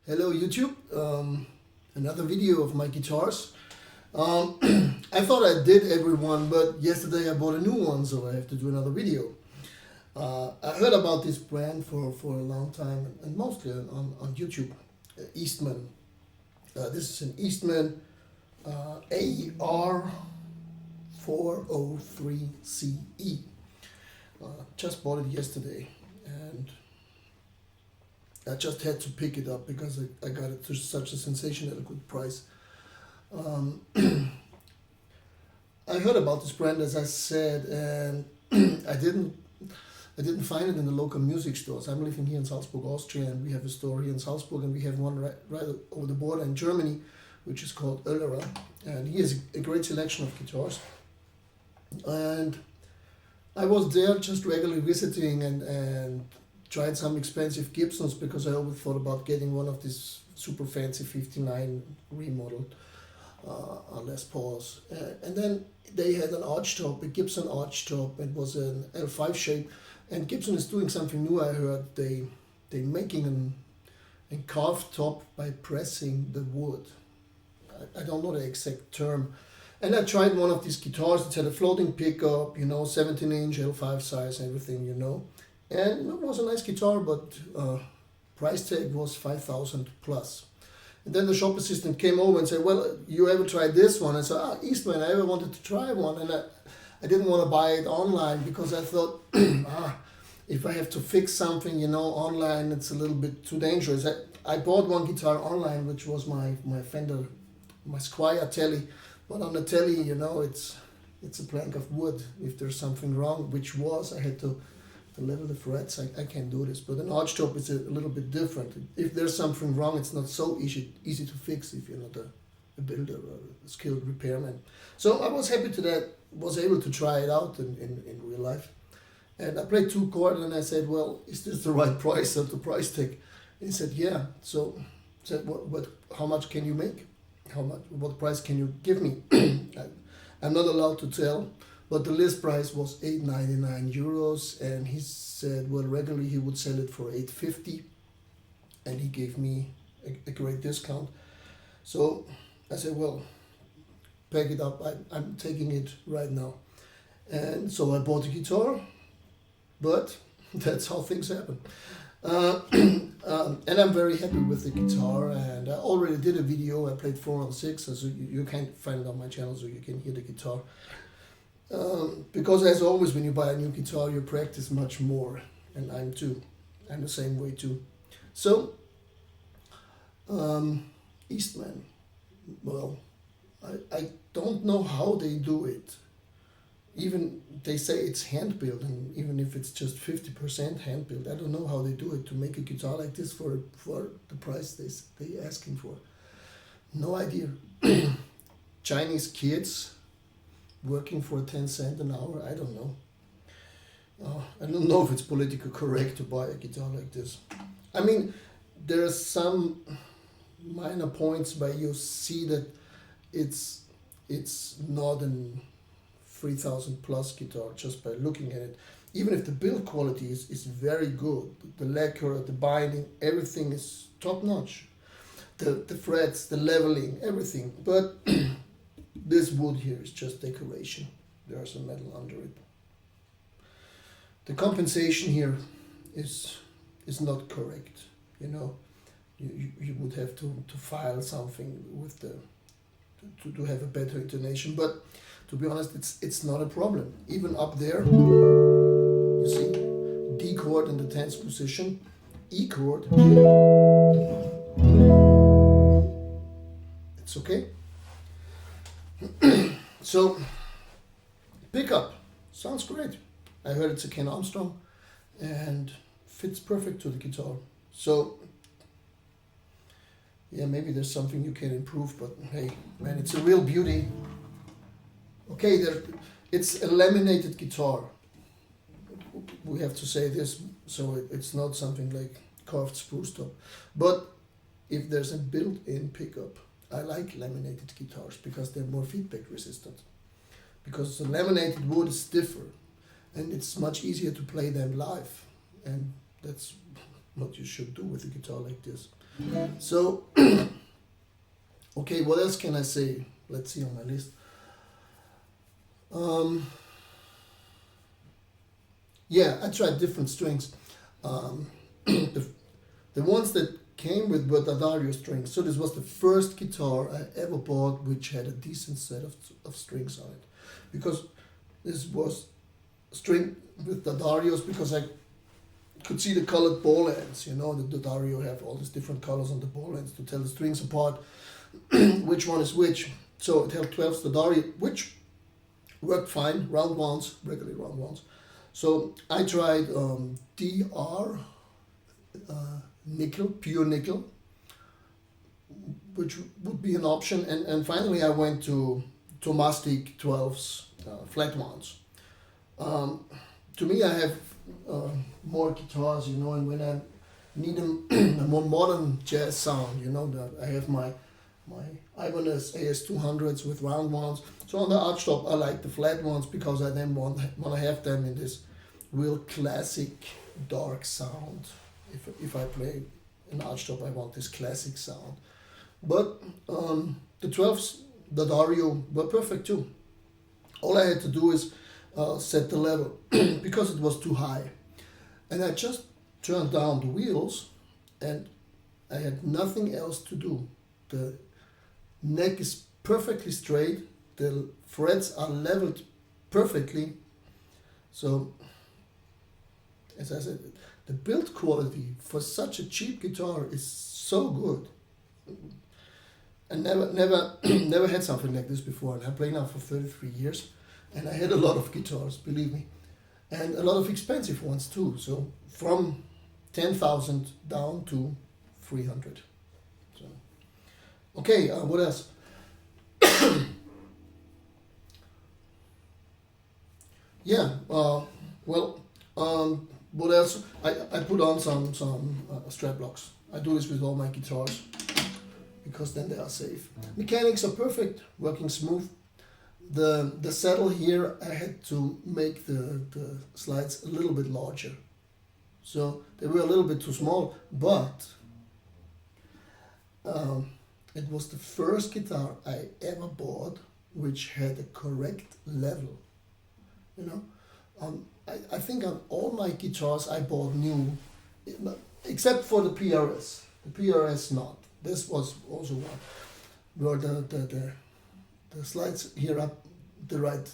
Hello YouTube, another video of my guitars. I thought I did every one, but yesterday I bought a new one, so I have to do another video. I heard about this brand for a long time, and mostly on YouTube, Eastman. This is an Eastman AR 403CE. Just bought it yesterday, and I just had to pick it up because I got it for such a sensational good price. I heard about this brand, as I said, and I didn't find it in the local music stores. I'm living here in Salzburg, Austria, and we have a store here in Salzburg, and we have one right over the border in Germany, which is called Oellerer, and he has a great selection of guitars. And I was there just regularly visiting and tried some expensive Gibsons because I always thought about getting one of these super fancy 59 remodeled Les Pauls. And then they had an Archtop, a Gibson Archtop. It was an L5 shape, and Gibson is doing something new. I heard they're making a carved top by pressing the wood. I don't know the exact term. And I tried one of these guitars. It had a floating pickup, 17-inch L5 size, everything, And it was a nice guitar, but price tag was 5,000 plus. And then the shop assistant came over and said, well, you ever tried this one? I said, Eastman, I ever wanted to try one. And I didn't want to buy it online because I thought, if I have to fix something, online, it's a little bit too dangerous. I bought one guitar online, which was my Fender, my Squier Telly. But on the Telly, it's a plank of wood. If there's something wrong, which was, I had to level the frets. I can't do this. But an Archtop is a little bit different. If there's something wrong, it's not so easy to fix if you're not a builder or a skilled repairman. So I was happy was able to try it out in real life. And I played 2 chords and I said, well, is this the right price of the price tag? And he said, yeah. So I said, what, how much can you make? What price can you give me? I'm not allowed to tell, but the list price was €8.99, and he said, well, regularly he would sell it for $8.50, and he gave me a great discount. So I said, well, pack it up, I'm taking it right now. And so I bought a guitar, but that's how things happen. And I'm very happy with the guitar, and I already did a video. I played 4 on 6, so you can find it on my channel, so you can hear the guitar. Because as always, when you buy a new guitar, you practice much more, and I'm the same way too. So Eastman, well, I don't know how they do it. Even they say it's hand built, and even if it's just 50% hand built, I don't know how they do it to make a guitar like this for the price they asking for. No idea. Chinese kids working for 10 cents an hour, I don't know. I don't know if it's politically correct to buy a guitar like this. I mean, there are some minor points where you see that it's not an 3,000 plus guitar just by looking at it. Even if the build quality is very good, the lacquer, the binding, everything is top notch. The frets, the leveling, everything. But this wood here is just decoration. There's some metal under it. The compensation here is not correct. You would have to file something with to have a better intonation. But to be honest, it's not a problem. Even up there, you see, D chord in the 10th position, E chord, it's okay. So, pickup, sounds great. I heard it's a Ken Armstrong and fits perfect to the guitar. So, yeah, maybe there's something you can improve, but hey, man, it's a real beauty. Okay, it's a laminated guitar. We have to say this, so it's not something like carved spruce top. But if there's a built-in pickup, I like laminated guitars because they're more feedback resistant. Because the laminated wood is stiffer, and it's much easier to play them live. And that's what you should do with a guitar like this. So, okay, what else can I say? Let's see on my list. Yeah, I tried different strings. The ones that came with were D'Addario strings. So this was the first guitar I ever bought which had a decent set of strings on it. Because this was string with D'Addarios, because I could see the colored ball ends. The D'Addario have all these different colors on the ball ends to tell the strings apart which one is which. So it had 12 D'Addario, which worked fine, round ones, regularly round ones. So I tried DR, nickel, pure nickel, which would be an option. And finally I went to Mastic 12s, flat ones. To me, I have more guitars, and when I need a more modern jazz sound, I have my Ibanez AS200s with round ones. So on the Archtop, I like the flat ones because I then want to have them in this real classic dark sound. If I play an Archtop, I want this classic sound. But the 12s, the Dario, were perfect too. All I had to do is set the level because it was too high. And I just turned down the wheels and I had nothing else to do. The neck is perfectly straight, the frets are leveled perfectly. So, as I said, the build quality for such a cheap guitar is so good. I never had something like this before, and I play now for 33 years, and I had a lot of guitars, believe me, and a lot of expensive ones too. So from 10,000 down to 300. So, okay, what else? Yeah, well, what else? I put on some strap locks. I do this with all my guitars because then they are safe. Mechanics are perfect, working smooth. The saddle here, I had to make the slides a little bit larger. So they were a little bit too small, but it was the first guitar I ever bought which had a correct level. I think on all my guitars I bought new, except for the PRS. The PRS not. This was also one where the slides here are the right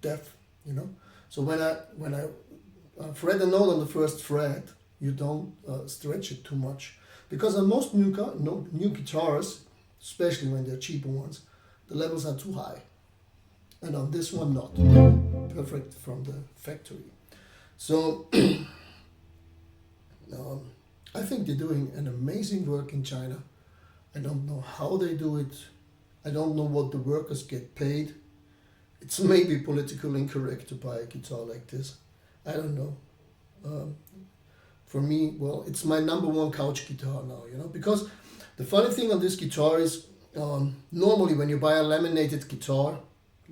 depth. So when I fret a note on the first fret, you don't stretch it too much, because on most new guitars, especially when they're cheaper ones, the levels are too high, and on this one not. Perfect from the factory. So I think they're doing an amazing work in China. I don't know how they do it. I don't know what the workers get paid. It's maybe politically incorrect to buy a guitar like this. I don't know. For me, well, it's my number one couch guitar now, because the funny thing on this guitar is normally when you buy a laminated guitar,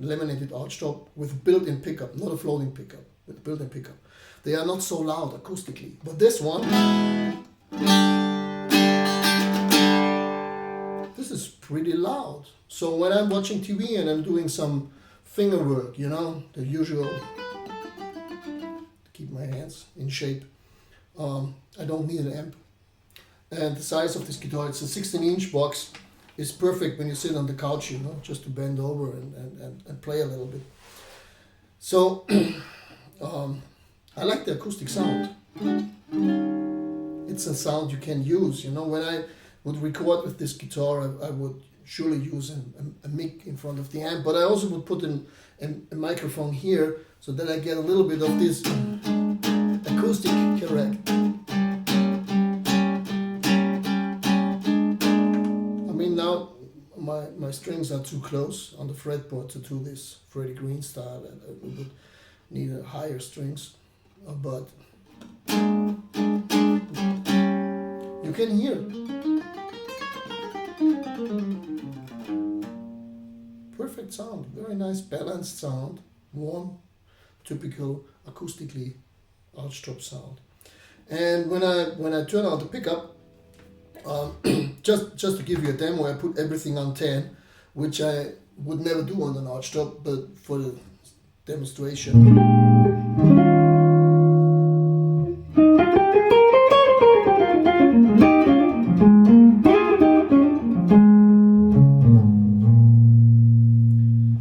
laminated Archtop with a built-in pickup, not a floating pickup, with a built-in pickup, they are not so loud acoustically. But this one, this is pretty loud. So when I'm watching TV and I'm doing some finger work, the usual, keep my hands in shape, I don't need an amp. And the size of this guitar, it's a 16-inch box, is perfect when you sit on the couch, just to bend over and play a little bit. So I like the acoustic sound. It's a sound you can use. When I would record with this guitar, I would surely use a mic in front of the amp, but I also would put a microphone here so that I get a little bit of this acoustic correct. Now my strings are too close on the fretboard to do this Freddie Green style, and I would need a higher strings, but you can hear perfect sound, very nice balanced sound, warm, typical acoustically Archtop sound. And when I turn on the pickup, Just to give you a demo, I put everything on 10, which I would never do on an Archtop, but for the demonstration.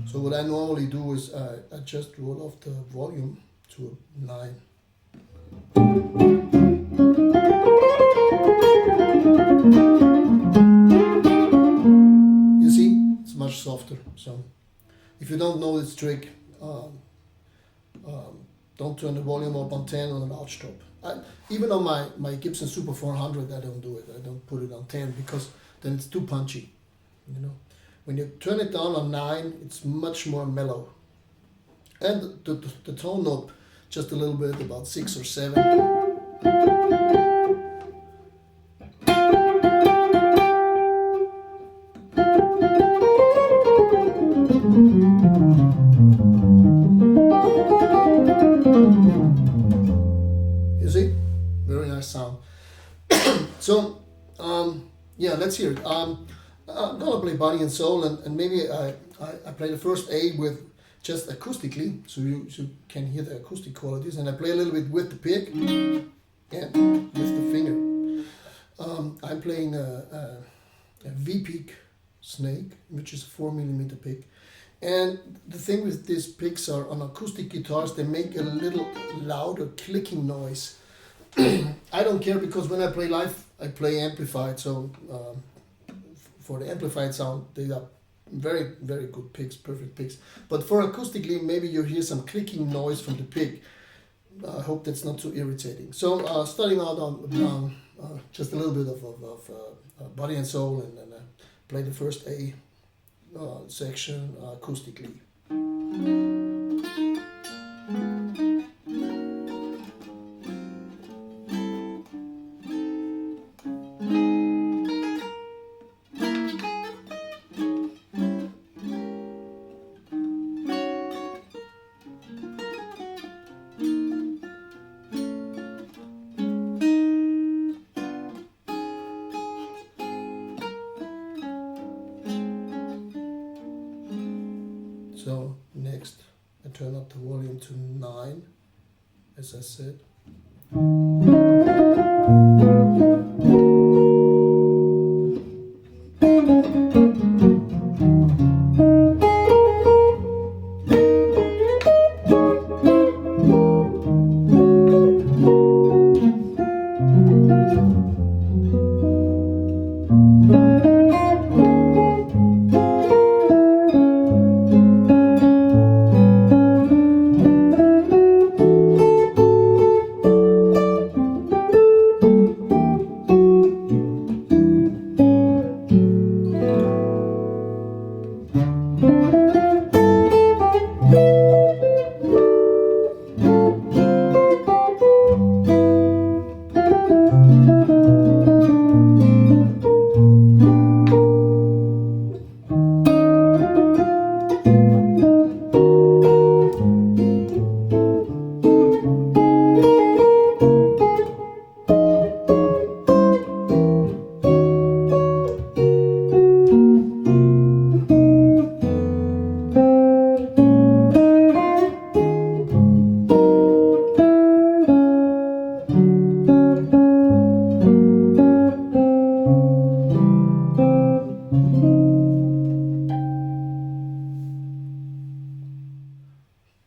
So what I normally do is I just roll off the volume to a 9. You see, it's much softer. So if you don't know this trick, don't turn the volume up on 10 on an Archtop. Even on my Gibson Super 400, I don't do it. I don't put it on 10 because then it's too punchy. You know, when you turn it down on 9, it's much more mellow. And the tone up just a little bit, about 6 or 7. You see? Very nice sound. So, yeah, let's hear it. I'm gonna play Body and Soul, and maybe I play the first A with just acoustically, so you can hear the acoustic qualities, and I play a little bit with the pick and with the finger. I'm playing a V-pick snake, which is a 4mm pick. And the thing with these picks are on acoustic guitars, they make a little louder clicking noise. I don't care because when I play live, I play amplified, so for the amplified sound, they are very, very good picks, perfect picks. But for acoustically, maybe you hear some clicking noise from the pick. I hope that's not too irritating. So starting out on just a little bit of Body and Soul, and then play the first A section acoustically. So next I turn up the volume to 9, as I said.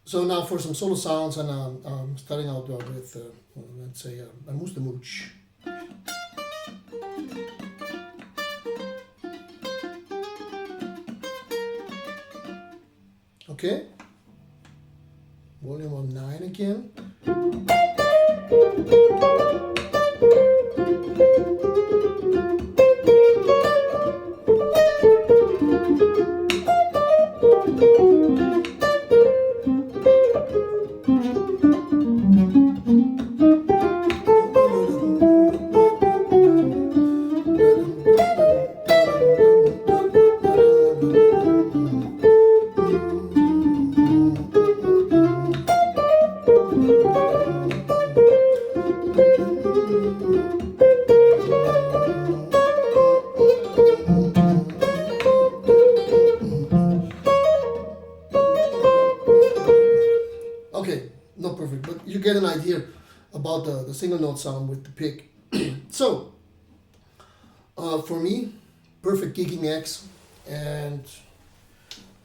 So now for some solo sounds, and I'm starting out with, let's say, a Mustermooch. Okay, volume on 9 again. about the single note sound with the pick. So, for me, perfect gigging axe, and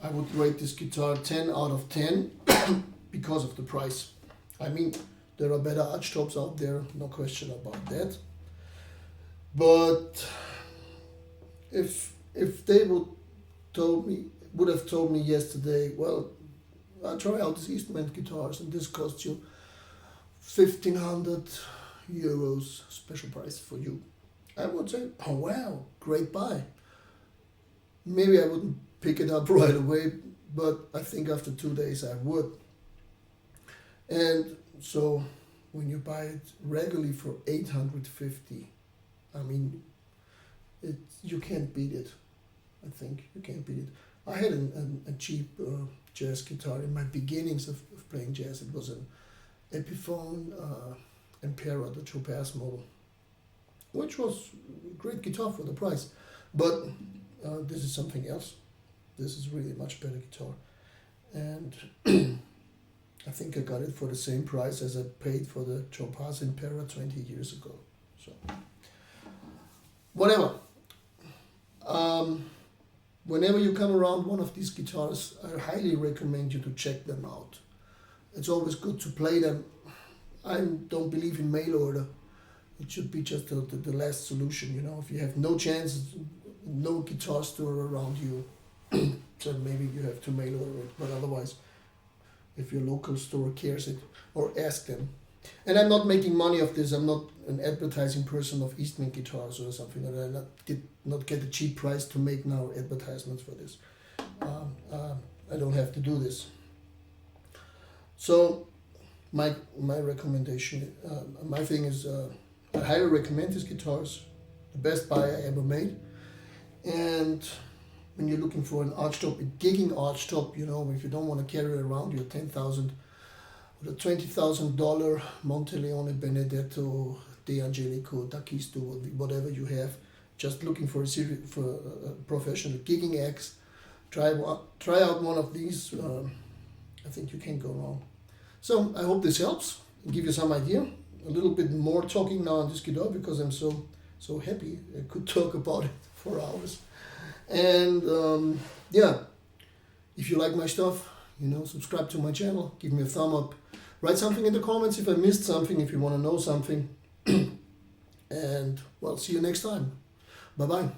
I would rate this guitar 10 out of 10 because of the price. I mean, there are better Archtops out there, no question about that. But if they would have told me yesterday, well, I'll try out these Eastman guitars and this costs you 1,500 euros special price for you, I would say, oh wow, great buy. Maybe I wouldn't pick it up right away, but I think after 2 days I would. And so when you buy it regularly for 850, I mean, you can't beat it. I think you can't beat it. I had a cheap jazz guitar in my beginnings of playing jazz. It was an Epiphone Emperor, the Joe Pass model, which was a great guitar for the price. But this is something else. This is really a much better guitar. And I think I got it for the same price as I paid for the Joe Pass Emperor 20 years ago. So, whatever. Whenever you come around one of these guitars, I highly recommend you to check them out. It's always good to play them. I don't believe in mail order. It should be just the last solution, you know. If you have no chance, no guitar store around you, then maybe you have to mail order it. But otherwise, if your local store cares it, or ask them. And I'm not making money off this. I'm not an advertising person of Eastman guitars or something. And I did not get a cheap price to make now advertisements for this. I don't have to do this. So my recommendation, my thing is, I highly recommend these guitars. The best buy I ever made. And when you're looking for an Archtop, a gigging Archtop, you know, if you don't want to carry around your 10,000 or the $20,000 Monteleone, Benedetto, De Angelico, D'Acquisto, whatever you have, just looking for a professional gigging axe, try out one of these. I think you can't go wrong. So I hope this helps and give you some idea. A little bit more talking now on this guitar because I'm so happy I could talk about it for hours. And yeah, if you like my stuff, you know, subscribe to my channel, give me a thumb up, write something in the comments if I missed something, if you want to know something. And well, see you next time. Bye bye.